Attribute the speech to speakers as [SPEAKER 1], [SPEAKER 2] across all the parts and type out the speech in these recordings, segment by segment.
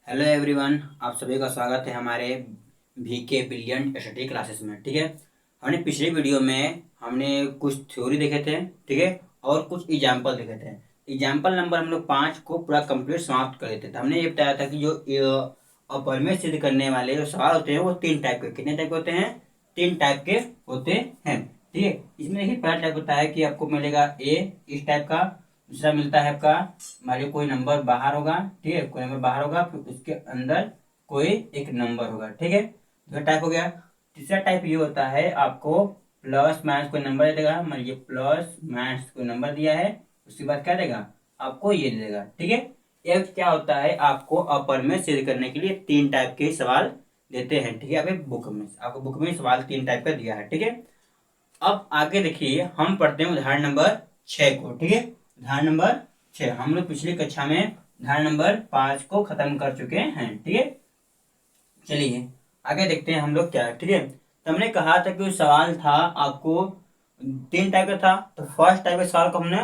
[SPEAKER 1] Hello everyone, आप सभी का स्वागत है हमारे VK ब्रिलियंट स्टडी क्लासेस में। ठीक है, हमने पिछले वीडियो में हमने कुछ थ्योरी देखे थे। ठीक है, और कुछ एग्जाम्पल देखे थे। एग्जाम्पल नंबर हम लोग 5 को पूरा कंप्लीट समाप्त कर लेते थे। हमने ये बताया था कि जो अपर में सिद्ध करने वाले जो सवाल होते हैं वो 3 टाइप के, कितने टाइप के होते हैं? 3 टाइप के होते हैं। ठीक है, इसमें ही पहला टाइप होता है कि आपको मिलेगा ए इस टाइप का। दूसरा मिलता है आपका, मान लीजिए कोई नंबर बाहर होगा। ठीक है, कोई नंबर बाहर होगा, फिर उसके अंदर कोई एक नंबर होगा। ठीक है, दूसरा टाइप हो गया। तीसरा टाइप ये होता है, आपको प्लस माइनस कोई नंबर दे देगा। मान लीजिए प्लस माइनस कोई नंबर दिया है, उसके बाद क्या देगा? आपको ये दे देगा। ठीक है, एक क्या होता है, आपको अपर में सिद्ध करने के लिए 3 टाइप के सवाल देते हैं। ठीक है, आपको बुक में सवाल 3 टाइप का दिया है। ठीक है, अब आगे देखिए, हम पढ़ते हैं उदाहरण नंबर 6 को। ठीक है, उदाहरण नंबर 6 हम लोग पिछली कक्षा में उदाहरण नंबर 5 को खत्म कर चुके हैं। ठीक है, चलिए आगे देखते हैं हम लोग क्या है। ठीक है, तो हमने कहा था कि सवाल था आपको 3 टाइप का था। तो फर्स्ट टाइप के सवाल को हमने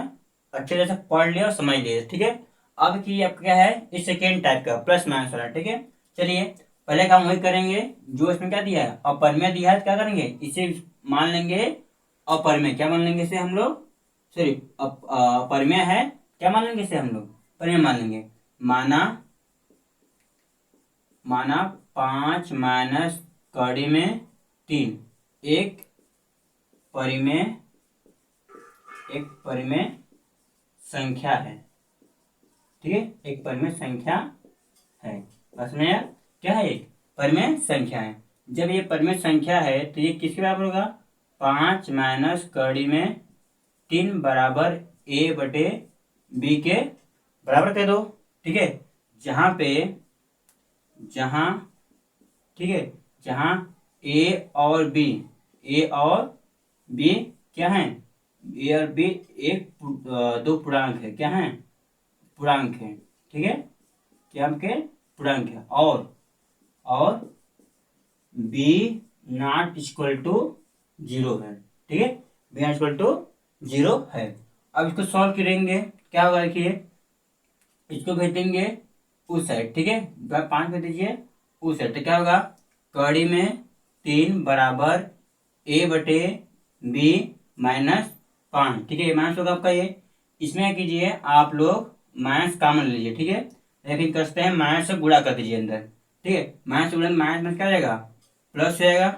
[SPEAKER 1] अच्छे से पढ़ लिया और समझ लिया। ठीक है, अब की आपका क्या है, इस सेकेंड टाइप का प्लस माइनस वाला। ठीक है, चलिए पहले काम वही करेंगे जो इसमें क्या दिया है, अपर में दिया है। तो क्या करेंगे, इसे मान लेंगे अपर में। क्या मान लेंगे इसे हम लोग? सॉरी, अपर में है, क्या मान लेंगे इसे हम लोग? पर में मान लेंगे। माना माना 5 माइनस कड़ी में 3 एक परिमेय संख्या है। ठीक है, एक परिमेय संख्या है। बस में यार क्या है, एक परिमेय संख्या है। जब ये परिमेय संख्या है तो ये किसके बराबर होगा? 5 माइनस कड़ी में 3 बराबर a बटे b के बराबर कह दो। ठीक है, जहां पे जहां ठीक है, जहां a और b क्या है? a और b दो पूर्णांक है। क्या है? पूर्णांक है। ठीक है, क्या आपके पूर्णांक है। और b नॉट इक्वल टू 0 है। ठीक है, b नॉट इक्वल टू 0 है। अब इसको सॉल्व करेंगे, क्या होगा देखिए, इसको भेजेंगे उस साइड। ठीक है, 5 भेज दीजिए उस साइड। तो क्या होगा, कड़ी में 3 बराबर a बटे b माइनस 5। ठीक है, ये माइनस होगा आपका। ये इसमें क्या कीजिए, आप लोग माइनस कॉमन लीजिए। ठीक है, लेकिन करते हैं माइनस से गुणा कर दीजिए अंदर। ठीक है, माइनस से गुणा, माइनस में क्या हो जाएगा? प्लस हो जाएगा।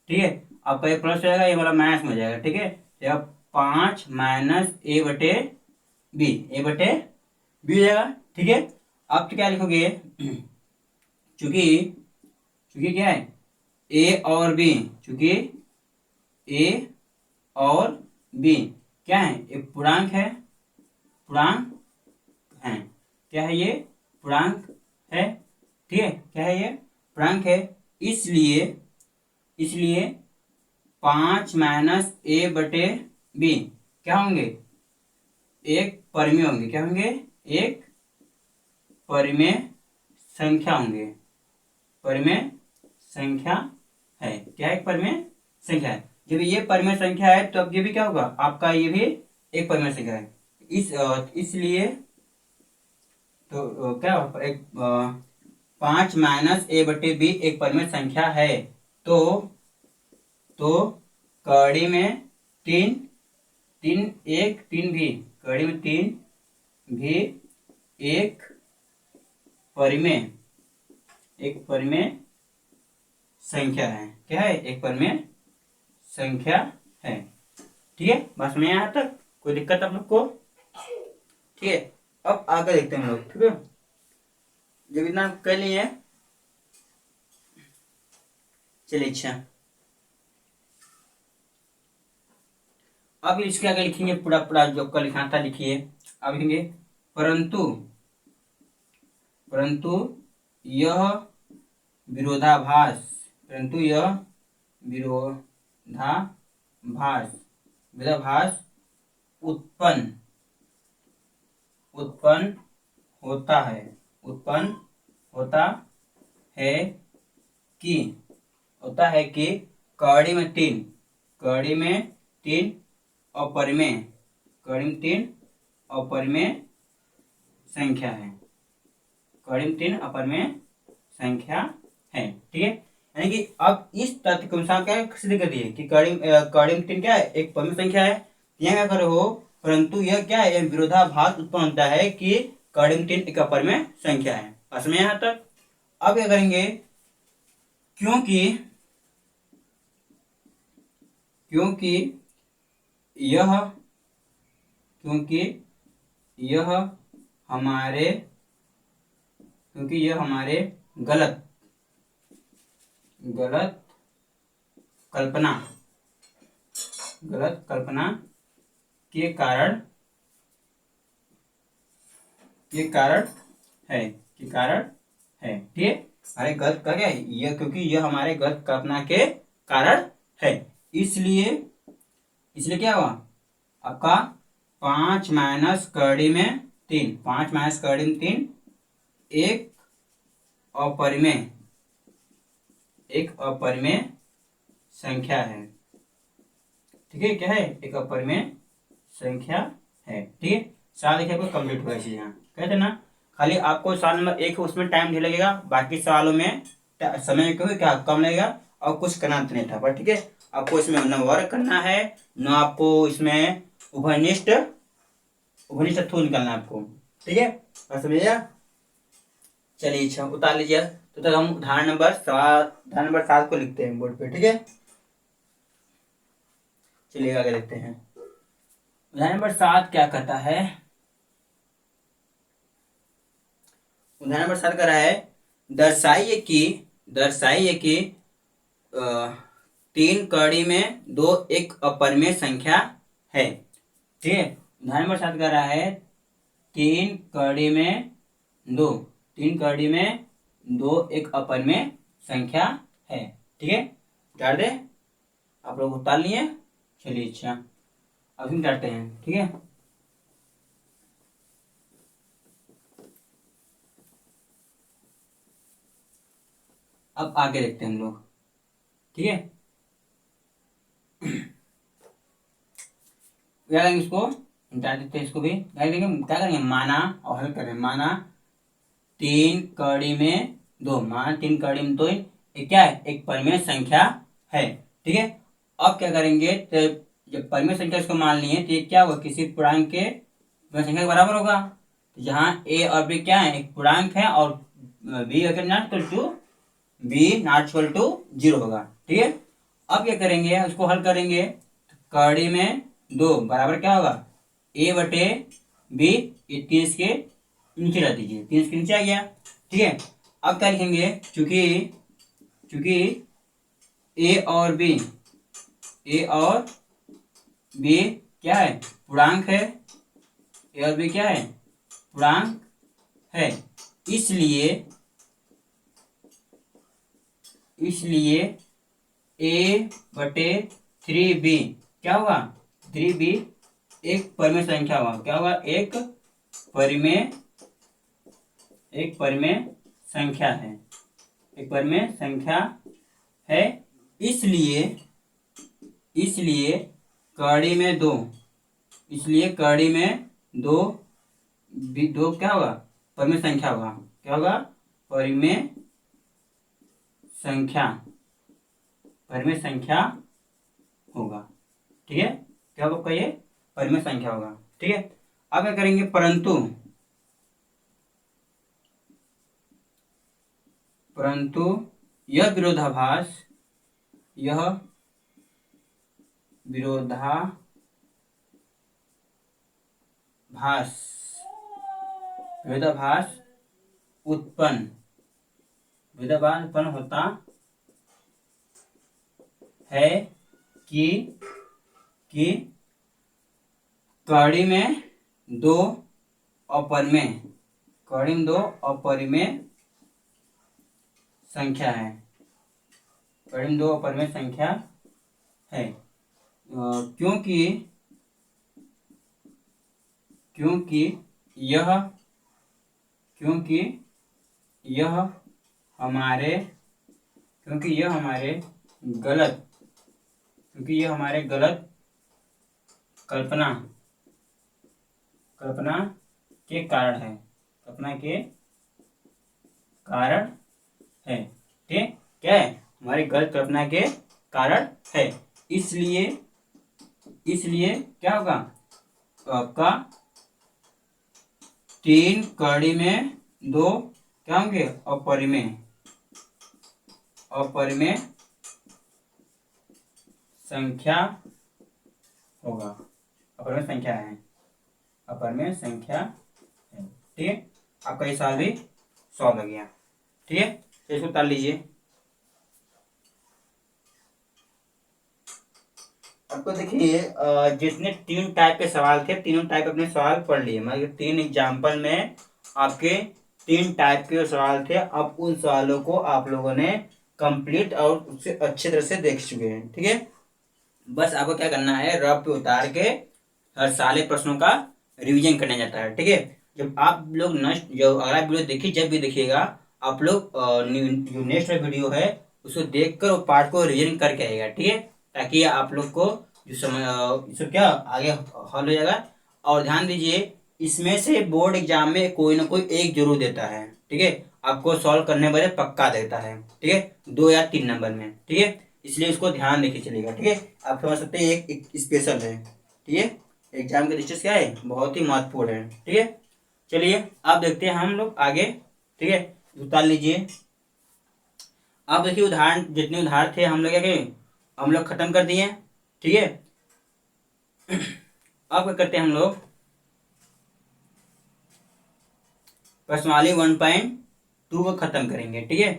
[SPEAKER 1] ठीक है, आपका ये प्लस हो जाएगा, ये वाला माइनस में हो जाएगा। ठीक है, तो 5 माइनस a बटे b हो जाएगा। ठीक है, अब तो क्या लिखोगे, चूंकि चूंकि क्या है, a और b, चूंकि a और b क्या है, एक पूर्णांक है। पूर्णांक है, क्या है ये? पूर्णांक है। ठीक है, क्या है ये? पूर्णांक है। इसलिए 5 माइनस a बटे b क्या होंगे? एक परिमेय होंगे। क्या होंगे? एक परिमेय संख्या होंगे। परिमेय संख्या है। क्या एक परिमेय संख्या है? जब ये परिमेय संख्या है तो अब ये भी क्या होगा आपका, ये भी एक परिमेय संख्या है। इसलिए तो क्या होगा, एक 5 माइनस a बटे b एक परिमेय संख्या है। तो कड़ी में 3 भी, कड़ी में 3 भी एक परिमेय संख्या है। क्या है? एक परिमेय संख्या है। ठीक है, बस में यहाँ तक कोई दिक्कत आप लोग को? ठीक है, अब आगे देखते हैं हम लोग। ठीक है, जब इतना कर लिए, चलिए अच्छा, अब इसके आगे लिखेंगे पूरा पूरा जो आपका लिखना था लिखिए। अब लिखेंगे परंतु यह विरोधाभास विरोधाभास उत्पन्न होता है कि कड़ी में तीन अपरिमेय संख्या है। कड़ी में 3 अपरिमेय संख्या है। ठीक है, यानी कि अब इस तथ्य के अनुसार क्या सिद्ध कर दिए कि कड़ी में 3 क्या है, एक परम संख्या है। यहाँ क्या करे हो, परंतु यह क्या है, विरोधाभास उत्पन्न होता है कि कड़ी में 3 एक अपर में संख्या है। असमय यहाँ तक। अब क्या करेंगे, क्योंकि क्योंकि यह क्योंकि यह हमारे गलत कल्पना के कारण है। ठीक है, अरे गलत का क्या है यह, क्योंकि यह हमारे गलत कल्पना के कारण है। इसलिए क्या हुआ आपका 5 माइनस कड़ी में 3, 5 माइनस कड़ी में 3 एक अपरिमेय संख्या है। ठीक है, क्या है, एक अपरिमेय संख्या है। ठीक है, सवाल देखिए आपको कंप्लीट हुआ है। यहाँ कहते ना, खाली आपको सवाल नंबर 1 उसमें टाइम नहीं लगेगा, बाकी सवालों में समय क्योंकि क्या कम लगेगा और कुछ करना नहीं था। पर ठीक है, आपको इसमें न वर्क करना है, न आपको इसमें उभयनिष्ठ थू निकालना है आपको। ठीक है, बस समझिए। चलिए अच्छा उतार लीजिए। तो तक हम उदाहरण नंबर 7 को लिखते हैं बोर्ड पे। ठीक है, चलिए आगे देखते हैं। उदाहरण नंबर 7 क्या कहता है, उदाहरण नंबर 7 कह रहा है, दर्शाइए कि 3 कड़ी में 2 एक अपरिमेय संख्या है। ठीक है, उदाहरण नंबर 7 कह रहा है 3 कड़ी में 2 एक अपरिमेय संख्या है। ठीक है, डाल दे, आप लोग उतार लिए। चलिए अच्छा अब हम करते हैं। ठीक है, अब आगे देखते हैं हम लोग। ठीक है, क्या करेंगे, इसको डाल देते हैं, इसको भी डाल देंगे। क्या करेंगे, माना और हल करें। माना 3 कड़ी में 2, माना 3 कड़ी में 2 ये क्या है, एक परिमेय संख्या है। ठीक है, अब क्या करेंगे, तो जब परिमेय संख्या इसको मान लिए तो ये क्या होगा, किसी पूर्णांक के परिमेय संख्या के बराबर होगा। तो जहाँ a और b क्या है, एक पूर्णांक है, और b अगर नॉट इक्वल टू जीरो होगा। ठीक है, अब क्या करेंगे, उसको हल करेंगे। तो कड़ी में 2 बराबर क्या होगा, a बटे b, ये 3 इसके नीचे रख दीजिए, 3 इसके नीचे आ गया। ठीक है, अब क्या लिखेंगे, चूंकि a और b क्या है, पूर्णांक है। a और b क्या है, पूर्णांक है। इसलिए a बटे 3b क्या होगा, 3b एक परिमेय संख्या होगा। क्या होगा, एक परिमेय संख्या है, एक परिमेय संख्या है। इसलिए कड़ी में 2 क्या होगा, परिमेय संख्या होगा। क्या होगा, परिमेय संख्या होगा। ठीक है, क्या होगा, ये परिमेय संख्या होगा। ठीक है, अब क्या करेंगे, परंतु यह विरोधाभास उत्पन्न होता है कि कड़ी में 2 अपरिमेय संख्या है। कड़ी में 2 अपरिमेय संख्या है, क्योंकि यह हमारे गलत कल्पना के कारण है। है। ठीक, क्या है, हमारी गलत कल्पना के कारण है। इसलिए इसलिए क्या होगा, आपका 3 कड़ी में 2 क्या होंगे, अपरिमेय, अपरिमेय संख्या होगा, अपरिमेय संख्या है, अपरिमेय संख्या है। ठीक है, आपका ये सवाल भी सॉल्व हो गया। ठीक है, तो इसको उतार लीजिए। आपको देखिए जितने 3 टाइप के सवाल थे, तीनों टाइप अपने सवाल पढ़ लिए, मतलब 3 एग्जाम्पल में आपके 3 टाइप के सवाल थे। अब उन सवालों को आप लोगों ने कंप्लीट और उससे अच्छे तरह से देख चुके हैं। ठीक है, बस आपको क्या करना है, रफ पे उतार के हर सारे प्रश्नों का रिवीजन करने जाता है। ठीक है, जब आप लोग नेक्स्ट जो अगला वीडियो देखिए, जब भी देखिएगा आप लोग जो नेक्स्ट वीडियो है उसको देखकर वो पार्ट को रिवीजन करके आएगा। ठीक है, ताकि आप लोग को जो समय इसको क्या आगे हल हो जाएगा। और ध्यान दीजिए, इसमें से बोर्ड एग्जाम में कोई ना कोई एक जरूर देता है। ठीक है, आपको सॉल्व करने वाले पक्का देता है। ठीक है, 2 या 3 नंबर में। ठीक है, इसलिए उसको ध्यान देके चलेगा। ठीक है, आप समझ सकते हैं एक स्पेशल है। ठीक है, एग्जाम के दृष्टि से क्या है, बहुत ही महत्वपूर्ण है। ठीक है, चलिए अब देखते हैं हम लोग आगे। ठीक है, उतार लीजिए। अब देखिए उदाहरण, जितने उदाहरण थे हम लोग क्या किए, हम लोग खत्म कर दिए। ठीक है, अब क्या करते हैं हम लोग, प्रश्नावली 1.2 को खत्म करेंगे। ठीक है,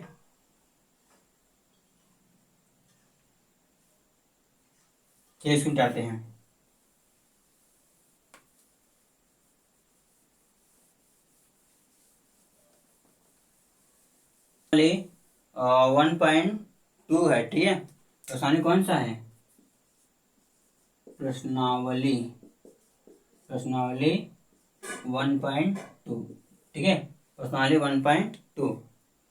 [SPEAKER 1] चलिए इसको मिटाते हैं। 1.2 है। ठीक है, प्रश्नावली कौन सा है, प्रश्नावली, प्रश्नावली 1.2। ठीक है, प्रश्नावली 1.2।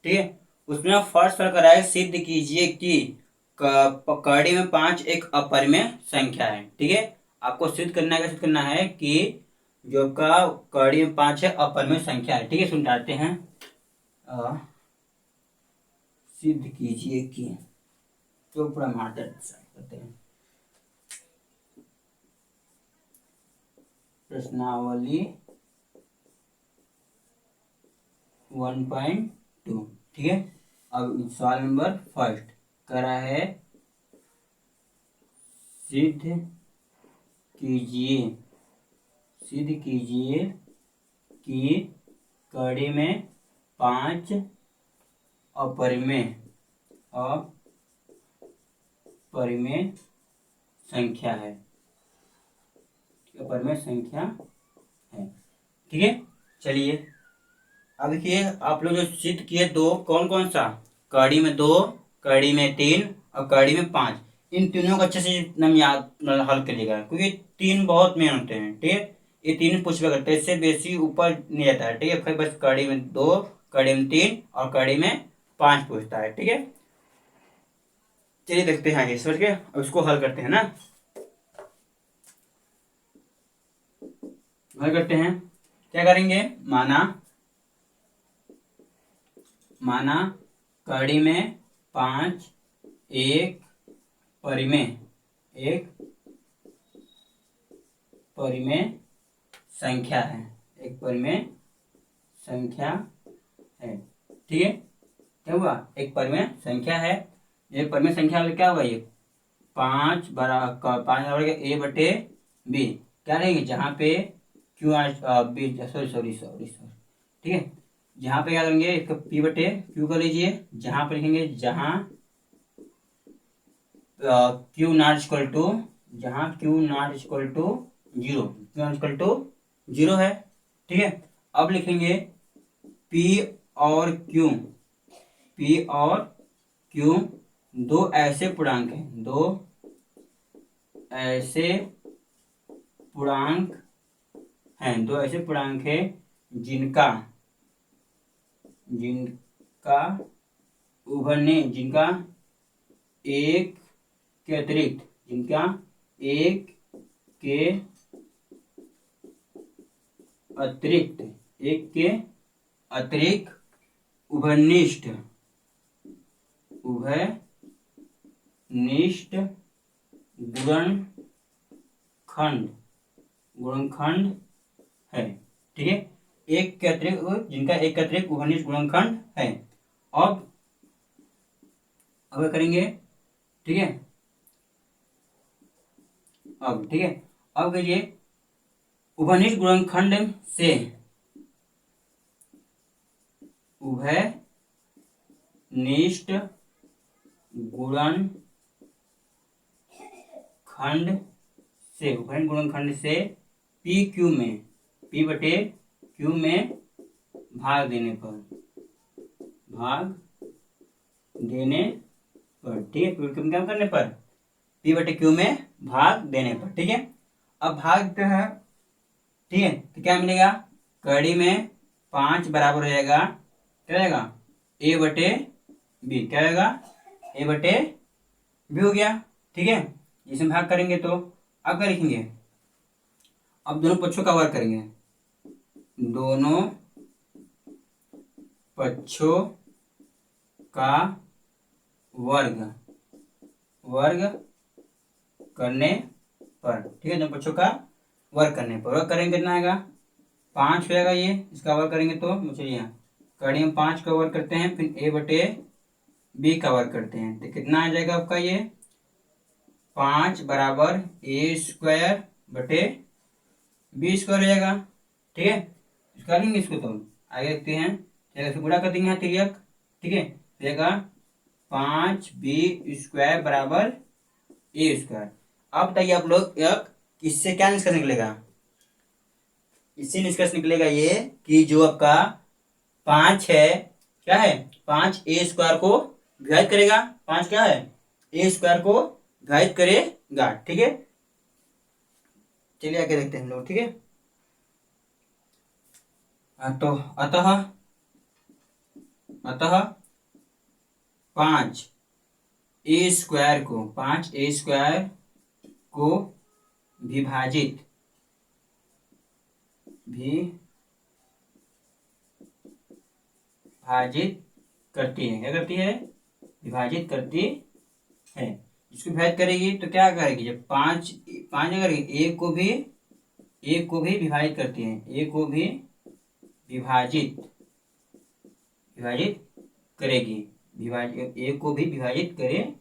[SPEAKER 1] ठीक है, उसमें फर्स्ट सवाल कराए, सिद्ध कीजिए कि कड़ी में 5 एक अपरिमेय संख्या है। ठीक है, आपको सिद्ध करना है, क्या सिद्ध करना है कि जो का कड़ी में 5 है अपरिमेय संख्या है। ठीक है, सुनते हैं, सिद्ध कीजिए कि, जो पूरा मार्टर करते हैं, प्रश्नावली 1.2। ठीक है, अब सवाल नंबर फर्स्ट करा है, सिद्ध कीजिए, सिद्ध कीजिए कि कड़ी में 5 अपरिमेय, अपरिमेय संख्या है, अपरिमेय संख्या है। ठीक है, चलिए अब देखिए, आप लोग जो सिद्ध किए दो, कौन कौन सा, कड़ी में 2, कड़ी में 3 और कड़ी में 5, इन तीनों को अच्छे से एकदम याद हल करिएगा, क्योंकि 3 बहुत मेन होते हैं। ठीक है, ये 3 पूछवा करते हैं, इससे बेसी ऊपर नहीं आता है। ठीक है, फिर बस कड़ी में 2, कड़ी में 3 और कड़ी में 5 पूछता है। ठीक है, चलिए देखते हैं आगे समझ के, उसको हल करते हैं ना, हल करते हैं। क्या करेंगे, माना, माना कड़ी में 5 एक परिमेय, एक परिमेय संख्या है, एक परिमेय संख्या है। ठीक है, क्या हुआ, एक परिमेय संख्या है। एक परिमेय संख्या वाले क्या होगा, ये 5 बराबर ए बटे बी, क्या रहेंगे, जहाँ पे Q R B, sorry sorry sorry sorry. ठीक है, जहाँ पे क्या करेंगे, इसका पी बटे क्यू कर लीजिए, जहाँ पे लिखेंगे, जहाँ क्यू नॉट इक्वल टू, जहाँ Q not equal to 0, Q not equal to 0 है। ठीक है, अब लिखेंगे पी और क्यू, पी और क्यू दो ऐसे पूर्णांक हैं, दो ऐसे पूर्णांक हैं, दो ऐसे पूर्णांक हैं जिनका, जिनका उभरने, जिनका एक के अतिरिक्त, जिनका एक के अतिरिक्त, एक के अतिरिक्त उभयनिष्ठ, उभयनिष्ठ गुणनखंड है। ठीक है, एक के अतिरिक्त जिनका एक के अतिरिक्त उभयनिष्ठ गुणनखंड है। अब करेंगे, ठीक है। अब ठीक है, अब करिए उभयनिष्ठ गुणनखंड से उभयनिष्ठ गुणनखंड से पी क्यू में भाग देने पर ठीक है, क्या करने पर, पी बटे क्यू में भाग देने पर। ठीक है, अब भाग है, ठीक है, तो क्या मिलेगा, कड़ी में 5 बराबर हो जाएगा, क्या रहेगा, ए बटे बी, क्या रहेगा, ए बटे बी हो गया। ठीक है, इसमें भाग करेंगे तो अब क्या लिखेंगे, अब दोनों पक्षों का वर्ग करेंगे, दोनों पक्षों का वर्ग करने पर। ठीक है, दोनों पक्षों का वर्ग करने पर, वर्ग करेंगे कितना आएगा, 5 हो जाएगा। ये इसका वर्ग करेंगे तो चलिए कड़ी में 5 का वर्ग करते हैं, फिर ए बटे बी का वर्ग करते हैं, तो कितना आ जाएगा आपका, ये 5 बराबर ए स्क्वायर बटे बी स्क्वायर हो जाएगा। ठीक है, इसका लेंगे इसको तो आगे देखते हैं, इसको गुणा कर देंगे यहाँ तिर्यक। ठीक है, रहेगा 5 बी स्क्वायर बराबर ए स्क्वायर। अब बताइए आप लोग, इससे क्या निष्कर्ष निकलेगा, इससे निष्कर्ष निकलेगा ये कि जो आपका 5 है, क्या है, 5 ए स्क्वायर को विभाजित करेगा, 5 क्या है, ए स्क्वायर को विभाजित करेगा। ठीक है, चलिए आगे देखते हैं हम लोग। ठीक है, तो अतः 5 ए स्क्वायर को विभाजित करती है, क्या करती है, विभाजित करती है। इसको विभाजित करेगी तो क्या करेगी, जब 5 करेगी, ए को भी विभाजित करती है, ए को भी विभाजित करेगी, ए को भी विभाजित करेगी।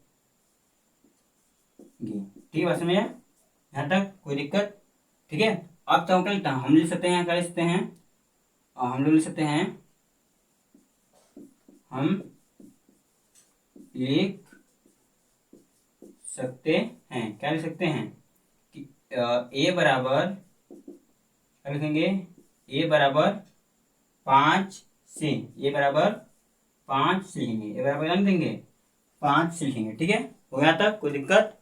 [SPEAKER 1] ठीक है, समझ यहाँ तक कोई दिक्कत। ठीक है, अब तो हम लिख सकते हैं, क्या लिख सकते हैं, हम लोग लिख सकते हैं, क्या लिख सकते हैं कि ए बराबर, क्या लिखेंगे, ए बराबर 5 से, ए बराबर 5 से लिखेंगे, ए बराबर क्या देंगे, 5 से लिखेंगे। ठीक है, हो गया तक कोई दिक्कत।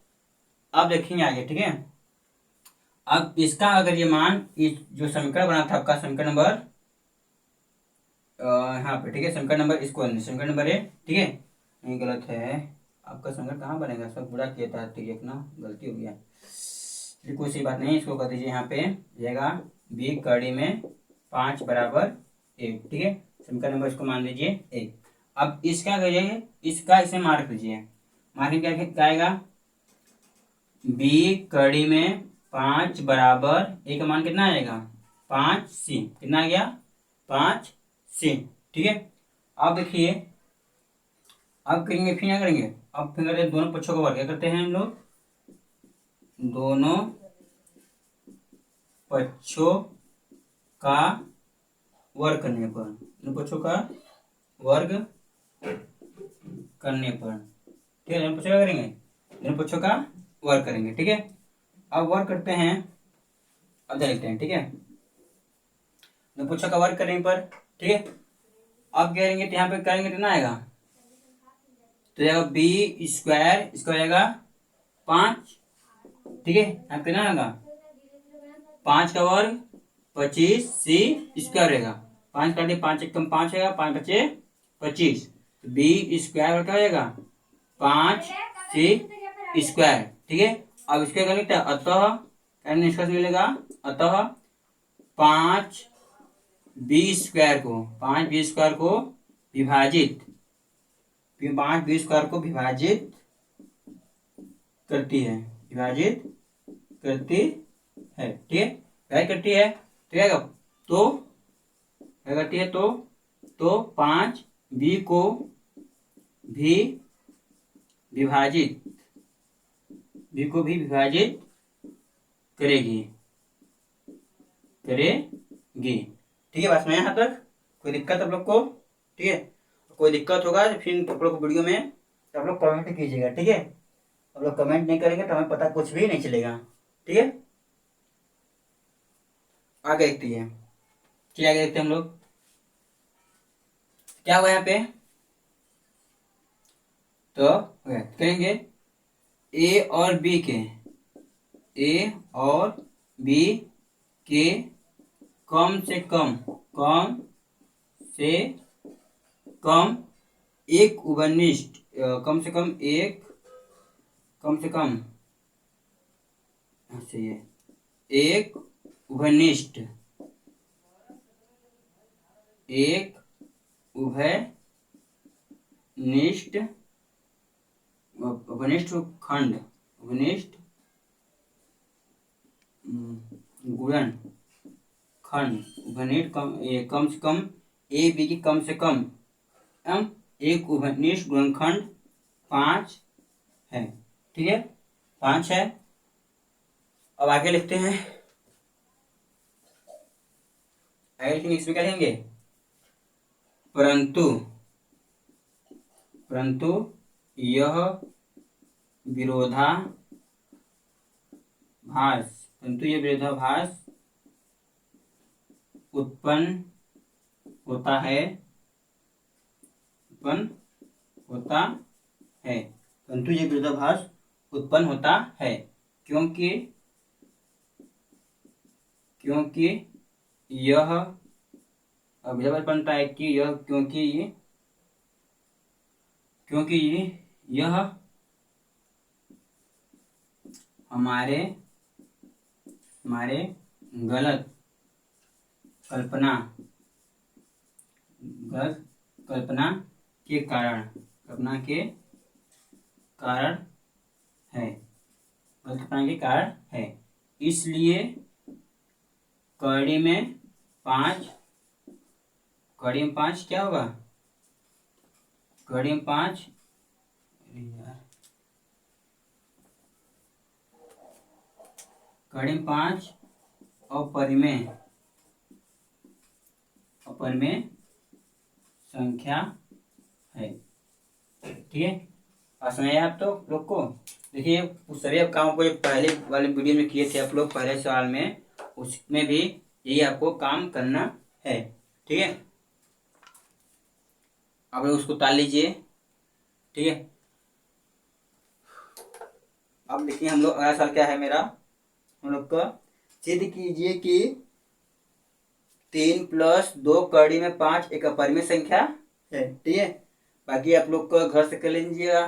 [SPEAKER 1] अब देखेंगे आगे। ठीक है, अब इसका अगर ये मान, जो समीकरण बना था आपका, समीकरण नंबर यहाँ पे, ठीक है, समीकरण नंबर, इसको समीकरण नंबर है, ठीक है, नहीं गलत है आपका समीकरण, कहाँ बनेगा, सब बुरा किया था, ठीक है ना, गलती हो गया, कोई सी बात नहीं, इसको कर दीजिए, यहाँ पे जाएगा बी कड़ी में 5 बराबर 1। ठीक है, समीकरण नंबर इसको मान लीजिए 1। अब इसका करिए, इसका इसे मार्क लीजिए, मार्किंग क्या आएगा, बी कड़ी में 5 बराबर 1 का मान कितना आएगा, 5 सी, कितना आ गया, 5 सी। ठीक है, अब देखिए, अब करेंगे, फिर क्या करेंगे, अब फिर करते हैं दोनों पक्षों का वर्ग, क्या करते हैं हम लोग, दोनों पक्षों का वर्ग करने पर, दोनों पक्षों का वर्ग करने पर, ठीक है, दोनों पक्षों का करेंगे, दोनों पक्षों का वर्ग करेंगे। ठीक है, अब वर्ग करते हैं, अब देखते हैं। ठीक है, दोनों पक्षों का वर्ग करने पर, ठीक है, अब क्या करेंगे, तो यहाँ पे करेंगे कितना आएगा, तो जाएगा बी स्क्वायर, इसका हो जाएगा 5। ठीक है, यहाँ पे कितना आएगा, 5 का वर्ग 25 सी स्क्वायर रहेगा, 5 काटे 5 एक कम 5 रहेगा, 5 बचे 25, बी स्क्वायर क्या होगा, 5 सी स्क्वायर। ठीक है, अब इसके करेंगे, अतः निष्कर्ष मिलेगा, अतः 5 बी स्क्वायर को विभाजित 5 बी स्क्वायर को विभाजित करती है, विभाजित करती है, ठीक है, विभाजित करती है तो क्या क्या करती है तो 5 बी को भी विभाजित करेगी, ठीक है। बस में यहाँ तक कोई दिक्कत आप लोग को, ठीक है। कोई दिक्कत होगा तो फिर आप लोग वीडियो में तो आप लोग कमेंट कीजिएगा, ठीक है। आप लोग कमेंट नहीं करेंगे तो हमें पता कुछ भी नहीं चलेगा, ठीक है। आगे देखते हैं, चलिए आगे देखते हैं हम लोग क्या हुआ यहाँ पे। तो करेंगे ए और बी के कम से कम एक उभयनिष्ठ कम से कम एक उभयनिष्ठ खंड गुणन खंड कम से कम ए बी की कम से कम एक उभयनिष्ठ गुणनखंड 5 है, ठीक है, 5 है। अब आगे लिखते हैं, इसमें क्या लिखेंगे, परंतु यह विरोधाभास उत्पन्न होता है परंतु ये विरोधाभास उत्पन्न होता है क्योंकि यह विरोधाभास बनता है कि यह क्योंकि यह हमारे गलत कल्पना के कारण है, इसलिए कड़ी में 5 क्या होगा, कड़ी में 5 अपरिमेय संख्या है, ठीक है। और समझ आप तो लोग को देखिए, सभी काम को पहले वाले वीडियो में किए थे आप लोग, पहले सवाल में, उसमें भी यही आपको काम करना है, ठीक है। आप लोग उसको ताल लीजिए, ठीक है। अब देखिए हम लोग अगला सवाल क्या है मेरा, हम लोग का सिद्ध कीजिए कि 3 + 2 कड़ी में 5 एक अपरिमेय संख्या है, ठीक है। बाकी आप लोग को घर से कर लीजिएगा,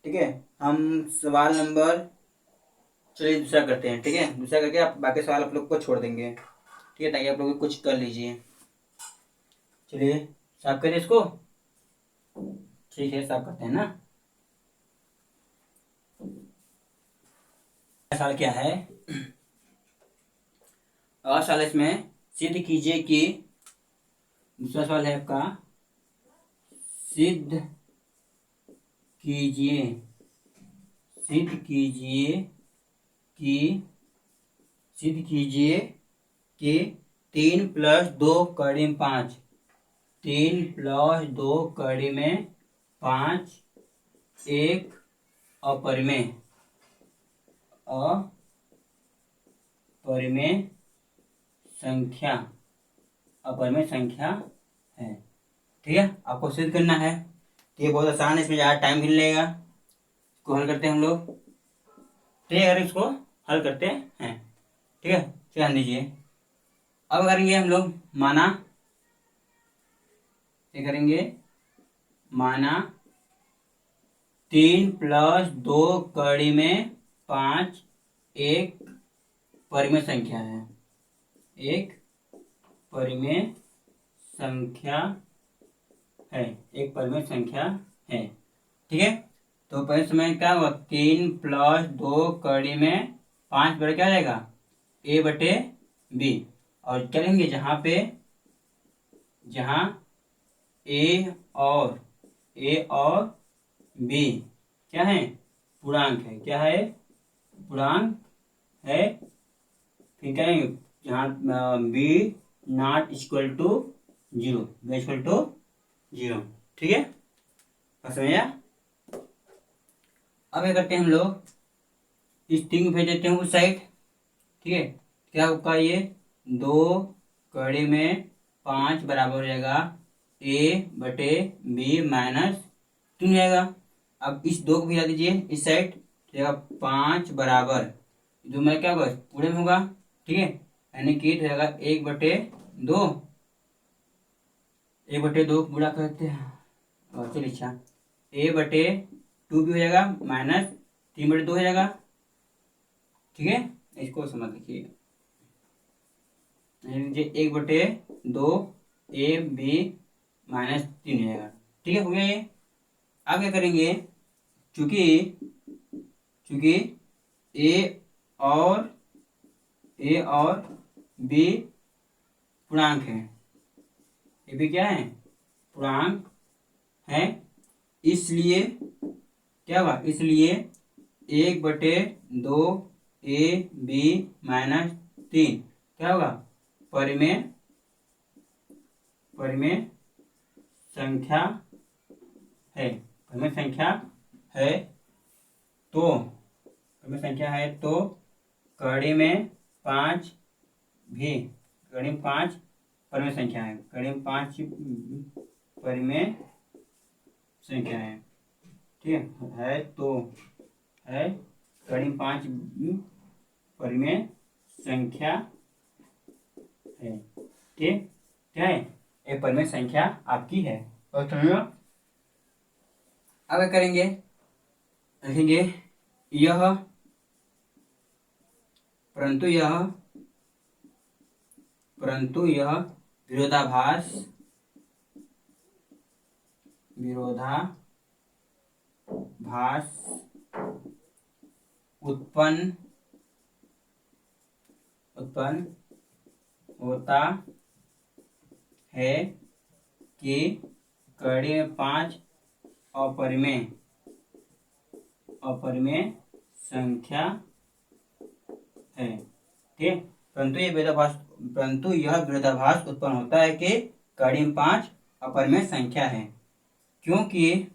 [SPEAKER 1] ठीक है। हम सवाल नंबर चलिए दूसरा करते हैं, ठीक है। दूसरा करके आप बाकी सवाल आप लोग को छोड़ देंगे, ठीक है, ताकि आप लोग कुछ कर लीजिए। चलिए साफ करें इसको, ठीक है, साफ करते हैं ना। सवाल क्या है, और सवाल इसमें सिद्ध कीजिए कि, दूसरा सवाल है आपका, सिद्ध कीजिए कि 3 + 2 कड़ी में 5 एक अपरिमेय संख्या है, ठीक है। आपको सिद्ध करना है, तो ये बहुत आसान है, इसमें ज़्यादा टाइम भी नहीं लगेगा। इसको हल करते हैं हम लोग, ठीक है, अगर इसको हल करते हैं, ठीक है, ध्यान दीजिए। अब करेंगे हम लोग माना 3 + 2 कड़ी में 5 एक परिमेय संख्या है, एक परिमेय संख्या है। ठीक है, तो पहले समय क्या होगा, 3 + 2 कड़ी में 5 बड़ा क्या हो जाएगा, A/B। और क्या लेंगे, जहाँ ए और बी क्या है, पूर्णांक है। क्या है, पूर्णांक है। फिर क्या लेंगे, जहाँ B not equal to 0, B equal to 0। ठीक है, समझा। अब क्या करते हैं हम लोग, इस 3 को भेज देते हैं उस साइड। ठीक है, क्या होगा, ये 2 कड़ी में 5 बराबर हो जाएगा A/B माइनस 3 जाएगा। अब इस 2 को भिजा दीजिए इस साइड, जाएगा 5 बराबर, जो मैं क्या होगा, पूरे में होगा। ठीक है, यानी कि तो जाएगा 1/2, 1/2 गुणा करते हैं, और चलिए अच्छा, A/2 भी हो जाएगा, माइनस 3/2 हो जाएगा। ठीक है, इसको समझ लीजिए, 1/2 AB माइनस 3 हो जाएगा। ठीक है, हो गया ये। अब क्या करेंगे, चूंकि ए और बी पूर्णांक है, ये भी क्या है, पूर्णांक है, इसलिए क्या हुआ, इसलिए 1/2 AB माइनस 3 क्या होगा, परिमेय संख्या है, परिमेय संख्या है। तो परिमेय संख्या है तो कड़ी में 5 भी, कड़ी में 5 परिमेय संख्या है, कड़ी में 5 परिमेय संख्या है। ठीक है, तो है कड़ी में 5 परिमेय संख्या है। ठीक, क्या है, एक परिमेय संख्या आपकी है। और समझो, अब क्या करेंगे, लिखेंगे यह, परंतु यह विरोधाभास उत्पन्न होता है कि कड़ी में 5 अपरिमेय संख्या है। ठीक, परंतु यह विरोधाभास उत्पन्न होता है कि कड़ी में 5 अपरिमेय संख्या है, क्योंकि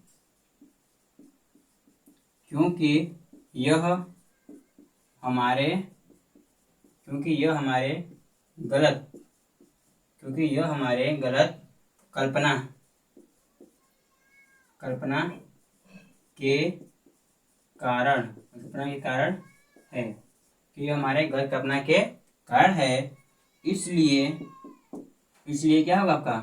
[SPEAKER 1] यह हमारे गलत कल्पना के कारण है, कि यह हमारे गलत कल्पना के कारण है। इसलिए क्या होगा आपका,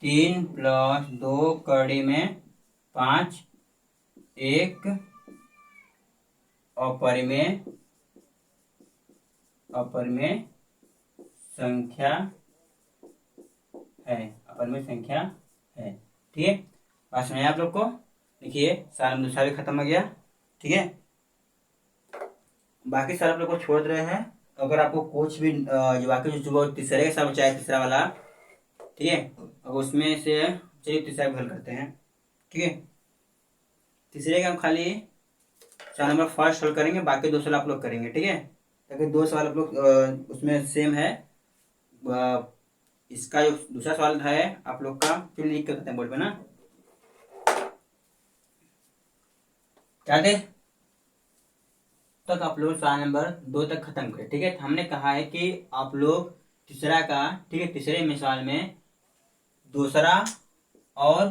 [SPEAKER 1] 3 + 2 कड़ी में 5 एक अपरिमेय संख्या है। ठीक है, बात समझ आप लोग को। देखिए सारा दूसरा भी खत्म हो गया। ठीक है, बाकी सारे आप लोग को छोड़ रहे हैं। अगर आपको कुछ भी जो बाकी जो तीसरे का सब चाहे, तीसरा वाला, ठीक है, अब उसमें से चलिए तीसरा भी हल करते हैं। ठीक है, तीसरे का हम खाली 4 नंबर फर्स्ट हल करेंगे, बाकी 2 सवाल आप लोग करेंगे। ठीक है, ताकि 2 सवाल आप लोग उसमें सेम है। इसका जो दूसरा सवाल है आप लोग का, फिर लिख कर करते हैं बोर्ड पे ना, क्या थे तक आप लोग सवाल नंबर 2 तक खत्म करें। ठीक है, हमने कहा है कि आप लोग तीसरा का, ठीक है, तीसरे में सवाल में दूसरा और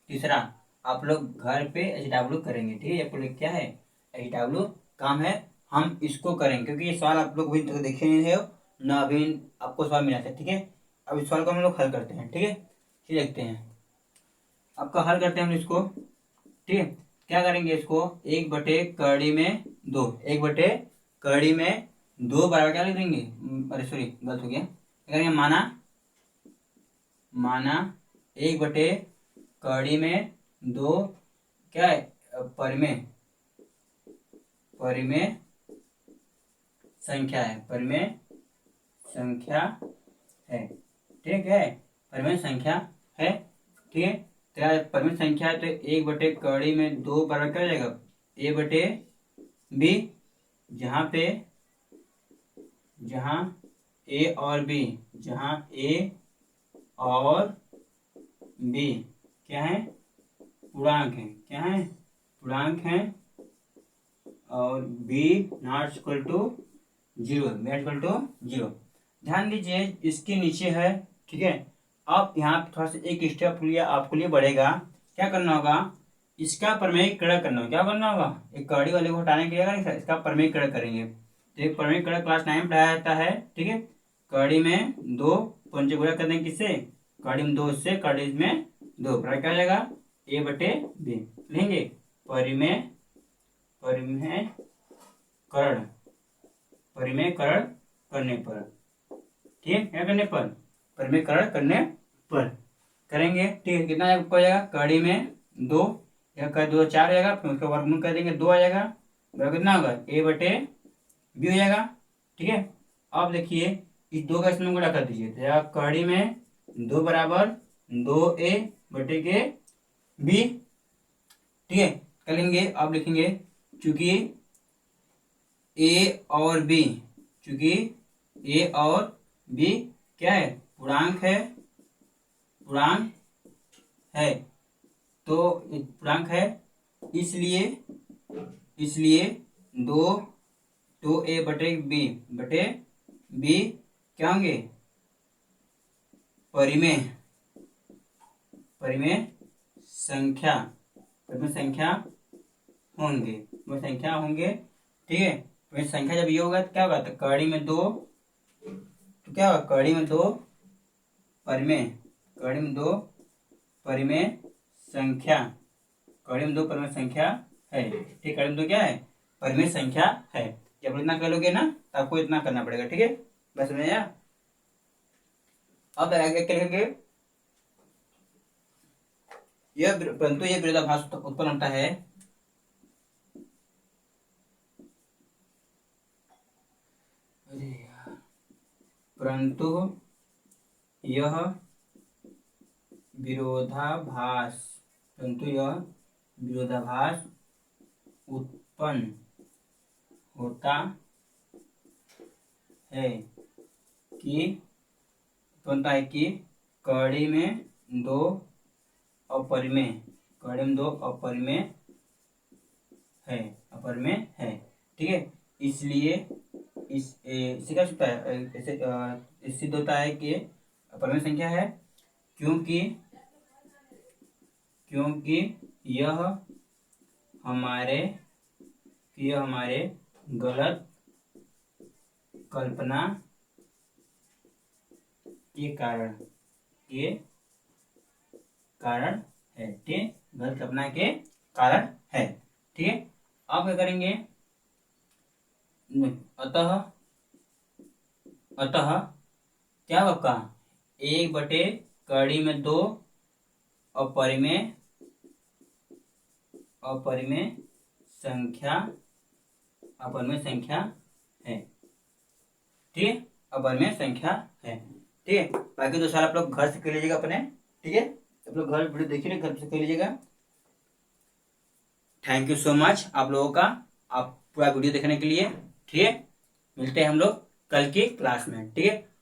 [SPEAKER 1] तीसरा आप लोग घर पे HW करेंगे। ठीक है, आपको क्या है, HW काम है, हम इसको करेंगे, क्योंकि ये सवाल आप लोग अभी तक देखे नहीं है ना, अभी आपको सवाल मिला था। ठीक है, अब इस सवाल को हम लोग हल करते हैं। ठीक है, फिर देखते हैं आपका हल करते हैं हम इसको। ठीक है, क्या करेंगे, इसको 1/कड़ी में 2, 1/कड़ी में 2 बराबर क्या लिख देंगे, अरे सॉरी गलत हो गया, क्या करेंगे, माना एक बटे कड़ी में दो क्या है, परिमेय परिमेय संख्या है, परिमेय संख्या है, ठीक है, परिमेय संख्या है, ठीक है। तेरा परिमेय संख्या है तो एक बटे कड़ी में दो बराबर क्या हो जाएगा, ए बटे बी, जहाँ ए और बी, जहाँ ए और बी क्या है, पूर्णांक है, क्या है, पूर्णांक है, और B not equal to zero, zero. ध्यान दीजिए इसके नीचे है, ठीक है। अब यहाँ पे थोड़ा सा एक स्टेप लिया आपको लिए बढ़ेगा, क्या करना होगा, इसका प्रमेयीकरण करना होगा, क्या करना होगा, एक कड़ी वाले को हटाने के लिए इसका प्रमेयीकरण करेंगे। तो एक प्रमेयीकरण क्लास 9 में पढ़ाया जाता है, ठीक है। कड़ी में दो पंचगुणा कर देंगे, किससे, कड़ी में दो से, कड़ी में दो बराबर क्या हो जाएगा, ए बटे बी, लेंगे परिमेय करण परिमेयकरण करने पर, ठीक है, क्या करने पर, परिमेयकरण करने पर करेंगे, ठीक है। कितना हो जाएगा, कड़ी में दो, या कर दो चार हो जाएगा, फिर उसका वर्गमूल कर देंगे, दो आ जाएगा, बराबर कितना होगा, ए बटे बी हो जाएगा, ठीक है। अब देखिए इस दो का इसमें गुणा कर दीजिए, तो कड़ी में दो बराबर दो ए बटे के बी, ठीक है, कर लेंगे। अब लिखेंगे चूंकि ए और बी, चूंकि ए और बी क्या है, पूर्णांक है, तो पूर्णांक है, इसलिए दो ए बटे बी क्या होंगे, परिमेय संख्या होंगे, ठीक है। परिमेय संख्या जब ये होगा तो क्या होगा, तो कड़ी में दो, तो क्या होगा, कड़ी में दो परिमेय संख्या, कड़ी में दो परिमेय संख्या है, ठीक, कड़ी में दो क्या है, परिमेय संख्या है। जब इतना कर लोगे ना तो आपको इतना करना पड़ेगा, ठीक है, बस समझ आया। अब आगे क्या लिखेंगे, परंतु यह विरोधाभास उत्पन्न होता है, परंतु यह विरोधाभास उत्पन्न होता है कि कड़ी में दो अपरिमेय है, ठीक है। इसलिए इससे क्या होता है, ऐसे सिद्ध होता है कि अपरिमेय संख्या है, क्योंकि यह हमारे गलत कल्पना के कारण है, ठीक, गलत कल्पना के कारण है, ठीक है। अब क्या करेंगे, अतः क्या होगा, एक बटे कड़ी में दो अपरिमेय संख्या है, ठीक है, अपरिमेय संख्या है, ठीक है। बाकी दो साल आप लोग घर से कर लीजिएगा अपने, ठीक है, आप लोग घर वीडियो देखिए, घर से कर लीजिएगा। थैंक यू सो मच आप लोगों का, आप पूरा वीडियो देखने के लिए, ठीक है। मिलते हैं हम लोग कल की क्लास में, ठीक है।